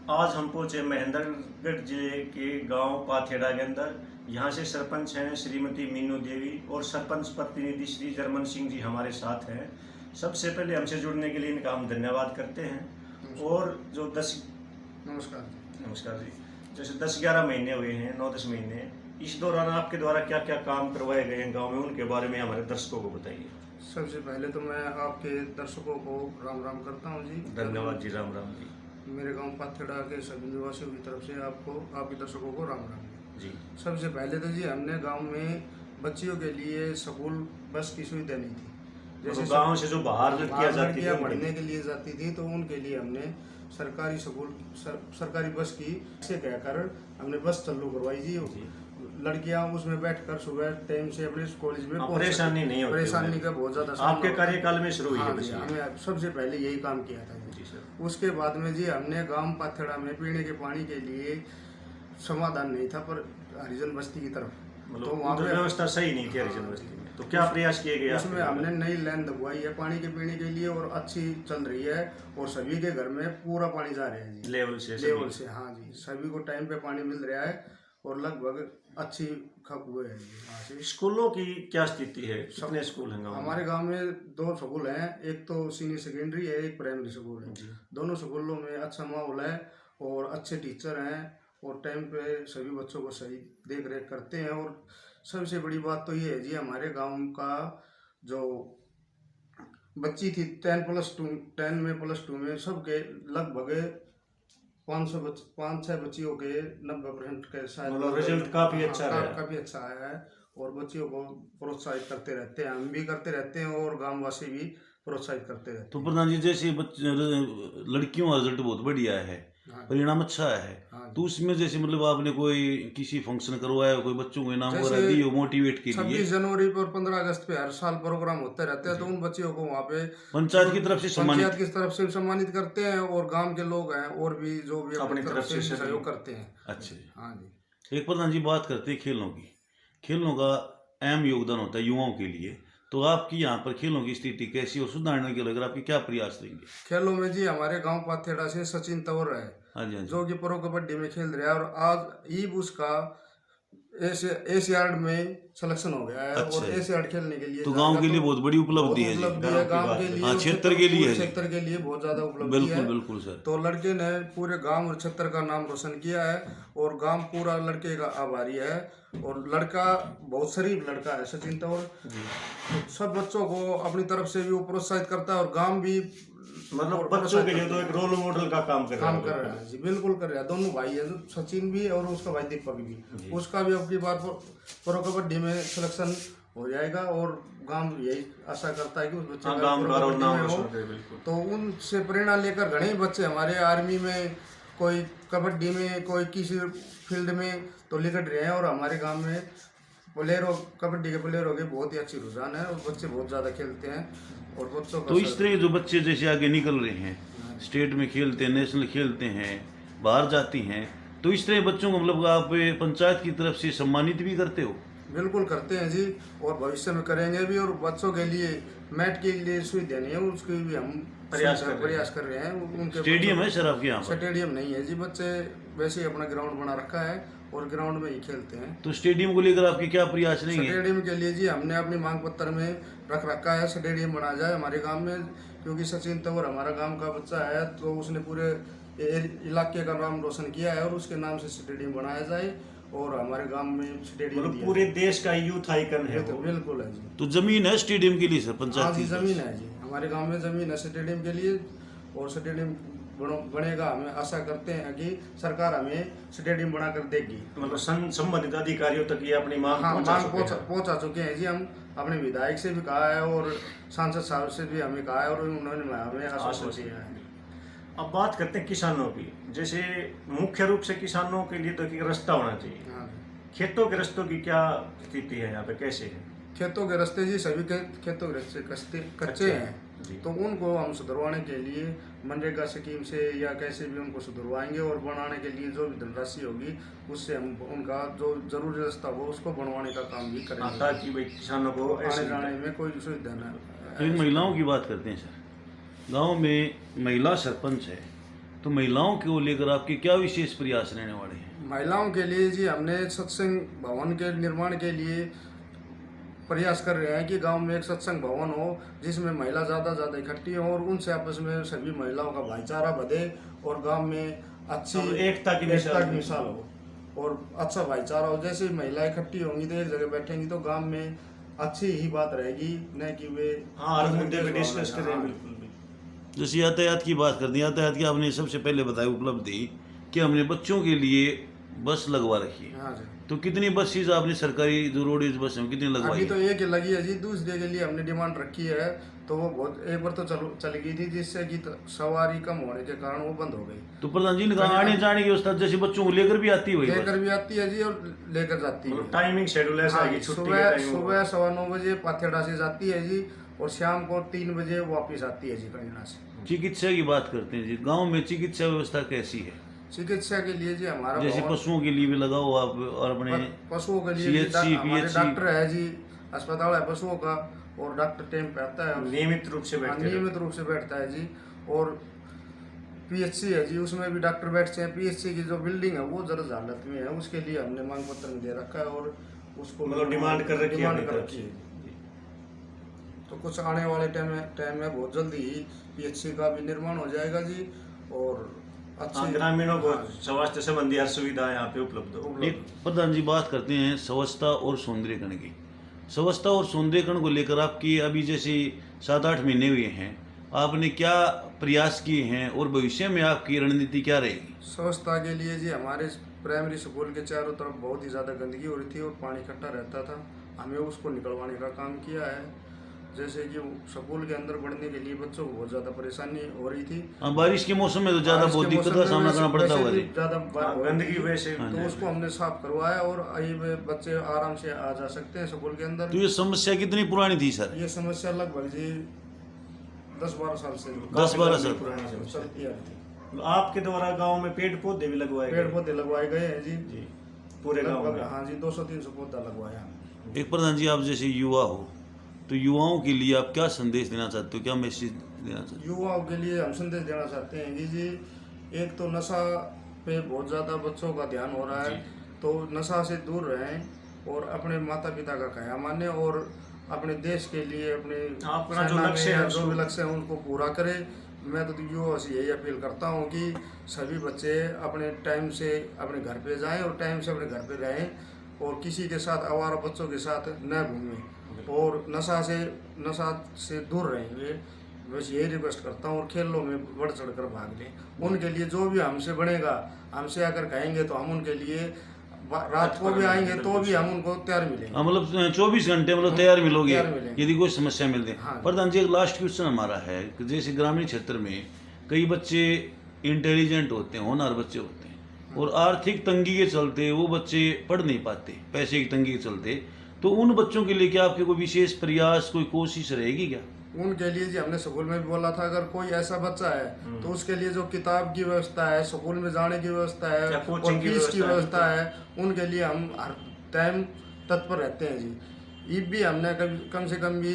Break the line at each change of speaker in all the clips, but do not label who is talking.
आज हम पहुंचे महेंद्रगढ़ जिले के गांव पाथेड़ा के अंदर। यहाँ से सरपंच हैं श्रीमती मीनू देवी और सरपंच प्रतिनिधि श्री जर्मन सिंह जी हमारे साथ हैं। सबसे पहले हमसे जुड़ने के लिए इनका हम धन्यवाद करते हैं। और जो नमस्कार जी, जैसे 10-11 महीने हुए हैं, 9-10 महीने, इस दौरान आपके द्वारा क्या क्या काम करवाए गए हैं गाँव में, उनके बारे में हमारे दर्शकों को बताइए।
सबसे पहले तो मैं आपके दर्शकों को राम राम करता हूँ जी।
धन्यवाद जी, राम राम जी।
मेरे गांव पाथेड़ा के सभी निवासियों की तरफ से आपको, आपके दर्शकों को राम राम
जी।
सबसे पहले तो जी हमने गांव में बच्चियों के लिए स्कूल बस की सुविधा नहीं थी।
जैसे गांव से जो बाहर लड़कियां
पढ़ने के लिए जाती थी तो उनके लिए हमने सरकारी स्कूल सरकारी बस की से कहकर हमने बस चालू करवाई जी। लड़कियां उसमें बैठकर सुबह टाइम से अपने कॉलेज में
परेशानी नहीं होती।
परेशानी का बहुत ज्यादा
आपके कार्यकाल में शुरू हुई है।
हमें सबसे पहले यही काम किया था जी सर। उसके बाद में जी हमने गांव पाथेड़ा में पीने के पानी के लिए समाधान नहीं था, पर हरिजन बस्ती की तरफ
तो वहाँ पे व्यवस्था सही नहीं थी हरिजन बस्ती में। तो क्या प्रयास किए गए?
उसमें हमने नई लाइन दबवाई है पानी के पीने के लिए और अच्छी चल रही है और सभी के घर में पूरा पानी जा रहा है जी। लेवल से हाँ जी, सभी को टाइम पे पानी मिल रहा है और लगभग अच्छी खप हुए हैं।
स्कूलों की क्या स्थिति है? कितने स्कूल हैं
हमारे गांव में? 2 स्कूल हैं, एक तो सीनियर सेकेंडरी है, एक प्राइमरी स्कूल है। दोनों स्कूलों में अच्छा माहौल है और अच्छे टीचर हैं और टाइम पे सभी बच्चों को सही देख रेख करते हैं। और सबसे बड़ी बात तो ये है जी, हमारे गांव का जो बच्ची थी 10 में +2 में सबके लगभग 500-6 बच्चियों के 90% के शायद
रिजल्ट काफी अच्छा
आया है। और बच्चियों को प्रोत्साहित करते रहते हैं, हम भी करते रहते हैं और गांववासी भी प्रोत्साहित करते रहते हैं।
तो प्रधान जी, जैसे लड़कियों का रिजल्ट बहुत बढ़िया है, परिणाम अच्छा है, तो उसमें जैसे मतलब आपने कोई किसी फंक्शन करवाया, कोई बच्चों को इनाम वगैरह दिए मोटिवेट के लिए?
26 जनवरी पर 15 अगस्त पे हर साल प्रोग्राम होते रहते हैं, तो उन बच्चियों को वहाँ पे
पंचायत की तरफ से
सम्मानित करते हैं और गांव के लोग हैं और भी जो भी
अपनी तरफ से
सहयोग करते हैं।
अच्छा
हाँ जी।
एक प्रधान जी बात करते हैं खेलों की। खेलों का अहम योगदान होता है युवाओं के लिए, तो आपकी यहाँ पर खेलों की स्थिति कैसी और सुधारने के लिए आपके क्या प्रयास रहेंगे?
खेलों में जी हमारे गांव पाथेड़ा से सचिन तंवर है,
हाँ जी,
जो कि प्रो कबड्डी में खेल रहा है और आज ईब उसका एशियाड में सिलेक्शन हो गया है।
अच्छा।
और एशियाड खेलने के लिए
तो गांव के लिए बहुत बड़ी उपलब्धि है
गांव के लिए,
क्षेत्र के
लिए बहुत ज्यादा उपलब्धि है।
बिल्कुल सर।
तो लड़के ने पूरे गांव और क्षेत्र का नाम रोशन किया है और गांव पूरा लड़के का आभारी है। और लड़का बहुत शरीफ लड़का है सचिन तंवर। सब बच्चों को अपनी तरफ से भी वो प्रोत्साहित करता है और गांव भी
मतलब बच्चों के लिए तो एक रोल मॉडल का काम कर रहा
है जी। बिल्कुल कर रहा है। दोनों भाई है, सचिन भी और उसका भाई दीपक भी। उसका भी अब की बार प्रो कबड्डी में सिलेक्शन हो जाएगा और गांव यही आशा करता है कि उस बच्चे का तो उनसे प्रेरणा लेकर घने बच्चे हमारे आर्मी में, कोई कबड्डी में, कोई किसी फील्ड में तो लिकट रहे हैं। और हमारे गांव में कबड्डी के प्लेयरों के बहुत ही अच्छी रुझान है और बच्चे बहुत ज़्यादा खेलते हैं और बच्चों
तो इस तरह जो बच्चे जैसे आगे निकल रहे हैं, स्टेट में खेलते हैं, नेशनल खेलते हैं, बाहर जाती हैं, तो इस तरह बच्चों को मतलब आप पंचायत की तरफ से सम्मानित भी करते हो?
बिल्कुल करते हैं जी और भविष्य में करेंगे भी। और बच्चों के लिए मैट के लिए सुविधा नहीं है, उसके भी हम प्रयास कर रहे हैं। उनके
स्टेडियम है सर आपके यहाँ?
स्टेडियम नहीं है जी, बच्चे वैसे ही अपना ग्राउंड बना रखा है और ग्राउंड में ही खेलते हैं।
तो स्टेडियम को लेकर आपके क्या प्रयास रहेंगे?
स्टेडियम के लिए जी हमने अपनी मांग पत्र में रख रखा है, स्टेडियम बना जाए हमारे गांव में, क्योंकि सचिन तंवर हमारा गांव का बच्चा है तो उसने पूरे इलाके का नाम रोशन किया है और उसके नाम से स्टेडियम बनाया जाए और हमारे गांव में स्टेडियम
पूरे देश का यूथ आइकन है।
तो बिल्कुल है जी।
तो जमीन है स्टेडियम के लिए सर पंचायत?
जमीन है जी, हमारे गाँव में जमीन है स्टेडियम के लिए और स्टेडियम बनेगा। हमें आशा करते हैं कि सरकार हमें स्टेडियम बनाकर देगी।
मतलब संबंधित अधिकारियों तक ये अपनी मांग
पहुंचा चुके हैं जी। हम अपने विधायक से भी कहा है और सांसद साहब से भी हमें कहा है और उन्होंने हमें आश्वासन दिया है।
अब बात करते हैं किसानों की। जैसे मुख्य रूप से किसानों के लिए तो एक रास्ता होना चाहिए। खेतों के रास्तों की क्या स्थिति है यहाँ पे, कैसे है?
खेतों के रास्ते जी सभी के खेतों के रास्ते कच्चे हैं, तो उनको हम सुधरवाने के लिए मनरेगा स्कीम से या कैसे भी उनको सुधरवाएंगे और बनाने के लिए जो भी धनराशि होगी उससे हम उनका जो जरूरी रास्ता हो उसको बनवाने का काम भी करेंगे,
ताकि भाई किसानों को
आने जाने में कोई सुविधा न।
महिलाओं की बात करते हैं सर, गांव में महिला सरपंच है, तो महिलाओं को लेकर आपके क्या विशेष प्रयास रहने वाले हैं?
महिलाओं के लिए जी हमने सत्संग भवन के निर्माण के लिए प्रयास कर रहे हैं कि गांव में एक सत्संग भवन हो जिसमें महिला ज़्यादा इकट्ठी हो और उनसे आपस में सभी महिलाओं का भाईचारा बढ़े और गांव में अच्छी
एकता की
मिसाल हो और अच्छा भाईचारा हो। जैसे महिलाएं इकट्ठी होंगी तो एक जगह बैठेंगी तो गांव में अच्छी ही बात रहेगी, न कि वे
हर मुद्दे पे डिस्कस करें।
हाँ।
बिल्कुल भी।
जैसे यातायात की बात करते हैं, यातायात की आपने सबसे पहले बताई उपलब्धि कि हमने बच्चों के लिए बस लगवा रखी है।
हाँ जी।
तो कितनी बसेज आपने सरकारी जो रोडवेज बस हैं कितनी लगवाई
अभी तो
है?
एक ही लगी है जी, दूसरे के लिए हमने डिमांड रखी है तो वो बहुत एक बार तो चल गई थी जिससे कि सवारी कम होने के कारण वो बंद हो गई।
तो प्रधान जी ने कहा आने जाने की व्यवस्था जैसे बच्चों को लेकर भी आती है वही बस?
लेकर भी आती है जी और लेकर जाती है।
टाइमिंग शेड्यूल ऐसा है कि छुट्टी के
सुबह
टाइम
सुबह 9:15 बजे पाथेड़ा से जाती है जी और शाम को 3 बजे वापस आती है जी कन्या से।
चिकित्सा की बात करते हैं जी, गांव में चिकित्सा व्यवस्था कैसी है?
चिकित्सा के लिए जी हमारा
जैसे
बहुत-
पशुओं के लिए भी लगाओ आप और अपने
पशुओं के लिए जी
CHC,
हमारे
PHC
डॉक्टर है जी, अस्पताल है पशुओं का और डॉक्टर टाइम पे आता है।
नियमित रूप से बैठते हैं।
नियमित रूप से बैठता है जी। और PHC है जी, उसमें भी डॉक्टर बैठते हैं। PHC की जो बिल्डिंग है वो जरा हालत में है, उसके लिए हमने मांग पत्र में दे रखा है और उसको
मतलब डिमांड कर रखी है
डिमांड
अपनी
कर
तरफ
रखी
से।
है। तो कुछ आने वाले टाइम में बहुत जल्दी ही PHC का भी निर्माण हो जाएगा जी और
हाँ,
अच्छी
ग्रामीणों को
हाँ,
स्वास्थ्य संबंधी हर सुविधा यहाँ पे उपलब्ध हो।
एक प्रधान जी बात करते हैं स्वच्छता और सौंदर्यकरण की। स्वच्छता और सौंदर्यकरण को लेकर आपकी अभी जैसे 7-8 महीने हुए हैं, आपने क्या प्रयास किए हैं और भविष्य में आपकी रणनीति क्या रहेगी?
स्वच्छता के लिए जी हमारे प्राइमरी स्कूल के चारों तरफ बहुत ही ज़्यादा गंदगी हो रही थी और पानी इकट्ठा रहता था। हमें उसको निकलवाने का काम किया है। जैसे कि स्कूल के अंदर पढ़ने के लिए बच्चों को बहुत ज़्यादा परेशानी हो रही थी।
हाँ, बारिश के मौसम में तो ज़्यादा
बारिश के
बहुत दिक्कत
मौसम
का
में
सामना करना पड़ता
वैसे
होगा
भी
जी।
ज़्यादा
गंदगी वैसे
तो उसको हमने साफ करवाया और ये वे बच्चे आराम से आ जा सकते हैं स्कूल के अंदर।
तो ये समस्या कितनी पुरानी थी सर?
ये समस्या लगभग जी 10-12 साल से
10-12 साल
पुरानी समस्या।
चलती आ रही थी।
आपके द्वारा गांव में पेड़ पौधे भी लगवाए
पेड़
गए?
पौधे लगवाए गए हैं जी,
जी पूरे गांव
लगभग
में।
हाँ जी 200-300 पौधा लगवाया हमने।
एक प्रधान जी आप जैसे युवा हो तो युवाओं के लिए आप क्या संदेश देना चाहते हो, क्या मैसेज देना चाहते हो?
युवाओं के लिए हम संदेश देना चाहते हैं कि जी एक तो नशा पे बहुत ज़्यादा बच्चों का ध्यान हो रहा है, तो नशा से दूर रहें और अपने माता पिता का कहना माने और अपने देश के लिए अपने
अपना जो
सेना में
लक्ष्य है
या जो
उसको-
भी लक्ष्य है उनको पूरा करें। मैं तो युवाओं से यही अपील करता हूँ कि सभी बच्चे अपने टाइम से अपने घर पे जाएं और टाइम से अपने घर पे रहें और किसी के साथ आवारा बच्चों के साथ न घूमें और नशा से दूर रहें। वे बस यही रिक्वेस्ट करता हूँ और खेलों में बढ़ चढ़ कर भाग लें। उनके लिए जो भी हमसे बनेगा, हमसे आकर कहेंगे तो हम उनके लिए रात को भी आएंगे तो भी हम उनको तैयार मिलेंगे।
हाँ, मतलब 24 घंटे मतलब तैयार मिलोगे
तैयार मिलेंगे।
यदि कोई समस्या मिलती है।
हाँ।
प्रधान जी एक लास्ट क्वेश्चन हमारा है कि जैसे ग्रामीण क्षेत्र में कई बच्चे इंटेलिजेंट होते हैं, होनहार बच्चे होते हैं और आर्थिक तंगी के चलते वो बच्चे पढ़ नहीं पाते, पैसे की तंगी के चलते, तो उन बच्चों के लिए क्या आपके कोई विशेष प्रयास कोई कोशिश रहेगी क्या?
उनके लिए जी हमने स्कूल में भी बोला था अगर कोई ऐसा बच्चा है तो उसके लिए जो किताब की व्यवस्था है, स्कूल में जाने की व्यवस्था है
या
और
कोचिंग की
फीस की
व्यवस्था
व्यवस्था है, उनके लिए हम हर टाइम तत्पर रहते हैं जी। ये भी हमने कम से कम भी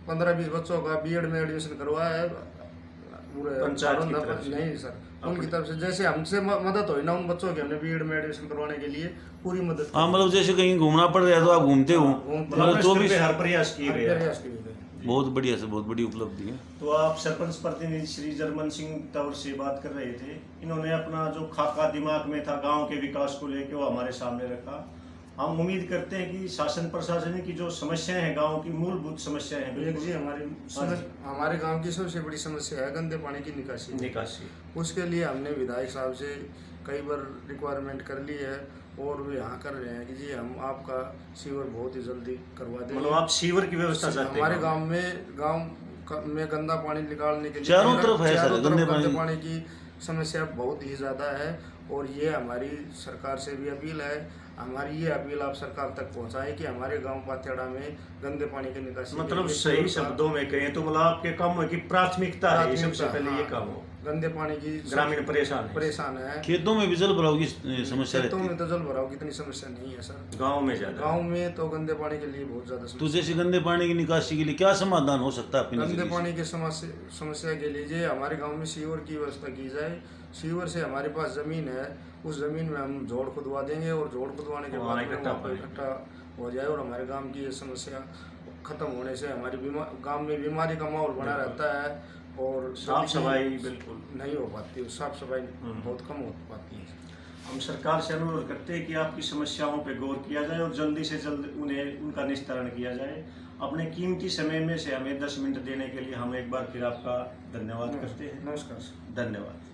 15-20 बच्चों का B.Ed में एडमिशन करवाया है पूरे
पंचायत की तरफ से?
नहीं सर, उनकी तरफ से जैसे हमसे मदद हुई ना उन बच्चों की, हमने B.Ed में एडमिशन करवाने के लिए पूरी मदद
हाँ, मतलब जैसे कहीं घूमना पड़ रहा है तो आप घूमते हो, मतलब 24
हर प्रयास किए गए हैं।
प्रयास किए गए।
बहुत बढ़िया से बहुत बड़ी उपलब्धि है।
तो आप सरपंच प्रतिनिधि श्री जर्मन सिंह तौर से बात कर रहे थे। इन्होंने अपना जो खाका दिमाग में था गांव के विकास को लेकर वो हमारे सामने रखा। हम उम्मीद करते हैं कि शासन प्रशासन की जो समस्याएं हैं, गांव की मूलभूत समस्याएं हैं,
एक जी हमारे गांव की सबसे बड़ी समस्या है गंदे पानी की निकासी। उसके लिए हमने विधायक साहब से कई बार रिक्वायरमेंट कर ली है और वो यहाँ कर रहे हैं कि जी हम आपका सीवर बहुत ही जल्दी करवा देंगे।
मतलब आप सीवर की व्यवस्था चाहते हैं?
हमारे गांव में गंदा पानी निकालने के लिए
चारों तरफ है सर,
गंदे
गंदे
पानी की समस्या बहुत ही ज़्यादा है और ये हमारी सरकार से भी अपील है। हमारी ये अपील आप सरकार तक पहुंचाए कि हमारे गांव पाथेड़ा में गंदे पानी की निकासी
मतलब सही शब्दों में कहें तो मतलब आपके काम की प्राथमिकता है सबसे पहले ये काम हो।
गंदे पानी की
ग्रामीण परेशान है।
खेतों में भी जल भराव की समस्या
खेतों
रहती
में तो जल भराव की इतनी समस्या नहीं है सर,
गांव में ज्यादा।
गांव में तो गंदे पानी के लिए बहुत ज्यादा
है। तो
समस्या।
जैसे गंदे पानी की निकासी के लिए क्या समाधान हो सकता है आपके
गंदे
नजरिए से?
पानी की समस्या के लिए हमारे गांव में सीवर की व्यवस्था की जाए सीवर से हमारे पास ज़मीन है, उस ज़मीन में हम जोड़ खुदवा देंगे और जोड़ खुदवाने के
वहाँ
बाद
इकट्ठा
वहाँ पे इकट्ठा हो जाए और हमारे गांव की ये समस्या खत्म होने से हमारी गांव में बीमारी का माहौल बना रहता है और
साफ सफाई बिल्कुल
नहीं हो पाती, साफ सफाई बहुत कम हो पाती है।
हम सरकार से अनुरोध करते हैं कि आपकी समस्याओं पे गौर किया जाए और जल्दी से जल्द उन्हें उनका निस्तारण किया जाए। अपने कीमती समय में से हमें 10 मिनट देने के लिए हम एक बार फिर आपका धन्यवाद करते हैं।
नमस्कार।
धन्यवाद।